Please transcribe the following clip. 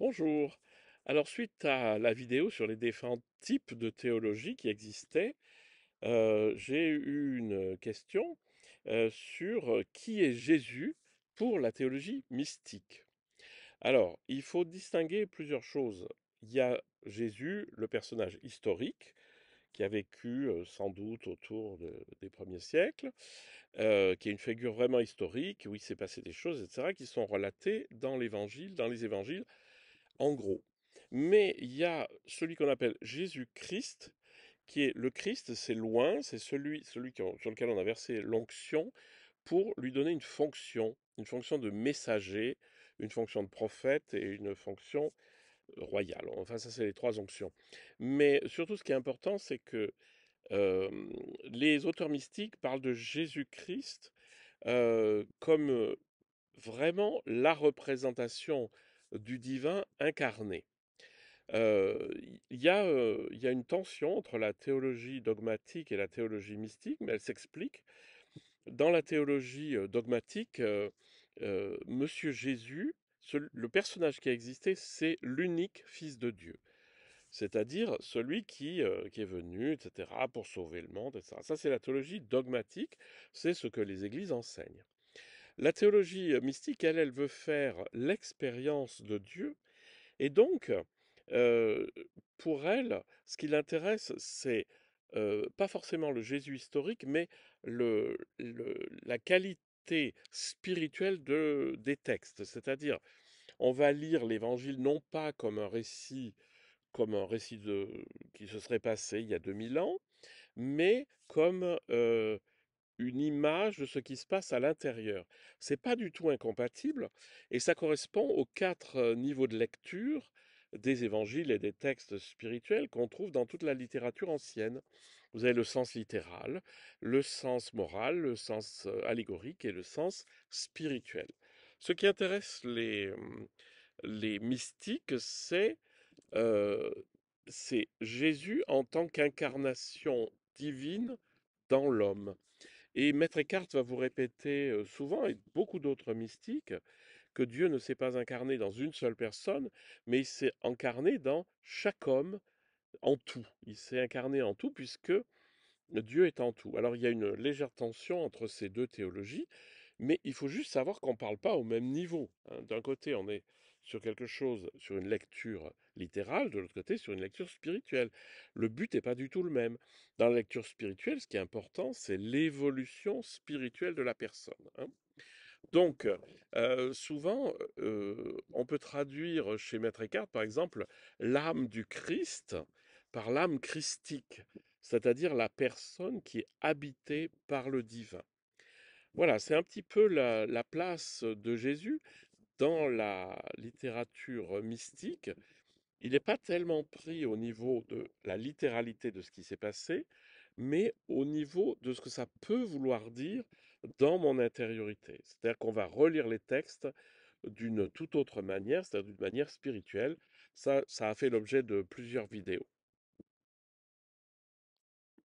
Bonjour. Alors, suite à la vidéo sur les différents types de théologie qui existaient, j'ai eu une question sur qui est Jésus pour la théologie mystique. Alors, il faut distinguer plusieurs choses. Il y a Jésus, le personnage historique, qui a vécu sans doute autour des premiers siècles, qui est une figure vraiment historique, où il s'est passé des choses, etc., qui sont relatées dans les évangiles en gros. Mais il y a celui qu'on appelle Jésus-Christ, qui est le Christ, c'est loin, c'est celui sur lequel on a versé l'onction pour lui donner une fonction de messager, une fonction de prophète et une fonction royale. Enfin, ça, c'est les trois onctions. Mais surtout, ce qui est important, c'est que euh, les auteurs mystiques parlent de Jésus-Christ comme vraiment la représentation du divin incarné. Il y a une tension entre la théologie dogmatique et la théologie mystique, mais elle s'explique. Dans la théologie dogmatique, Monsieur Jésus, le personnage qui a existé, c'est l'unique Fils de Dieu, c'est-à-dire celui qui est venu, etc., pour sauver le monde, etc. Ça, c'est la théologie dogmatique, c'est ce que les églises enseignent. La théologie mystique, elle veut faire l'expérience de Dieu et donc, heu, pour elle, ce qui l'intéresse, c'est, pas forcément le Jésus historique, mais la qualité spirituelle des textes. C'est-à-dire, on va lire l'Évangile non pas comme un récit qui se serait passé il y a 2000 ans, mais comme, une image de ce qui se passe à l'intérieur. C'est pas du tout incompatible et ça correspond aux quatre niveaux de lecture des évangiles et des textes spirituels qu'on trouve dans toute la littérature ancienne. Vous avez le sens littéral, le sens moral, le sens allégorique et le sens spirituel. Ce qui intéresse les mystiques, euh, c'est Jésus en tant qu'incarnation divine dans l'homme. Et Maître Eckhart va vous répéter souvent, et beaucoup d'autres mystiques, que Dieu ne s'est pas incarné dans une seule personne, mais il s'est incarné dans chaque homme en tout. Il s'est incarné en tout puisque Dieu est en tout. Alors il y a une légère tension entre ces deux théologies, mais il faut juste savoir qu'on ne parle pas au même niveau, hein. D'un côté, on est sur quelque chose, sur une lecture littérale, de l'autre côté, sur une lecture spirituelle. Le but n'est pas du tout le même. Dans la lecture spirituelle, ce qui est important, c'est l'évolution spirituelle de la personne, hein. Donc, souvent, on peut traduire chez Maître Eckhart, par exemple, l'âme du Christ par l'âme christique, c'est-à-dire la personne qui est habitée par le divin. Voilà, c'est un petit peu la place de Jésus dans la littérature mystique. Il n'est pas tellement pris au niveau de la littéralité de ce qui s'est passé, mais au niveau de ce que ça peut vouloir dire dans mon intériorité. C'est-à-dire qu'on va relire les textes d'une toute autre manière, c'est-à-dire d'une manière spirituelle. Ça a fait l'objet de plusieurs vidéos.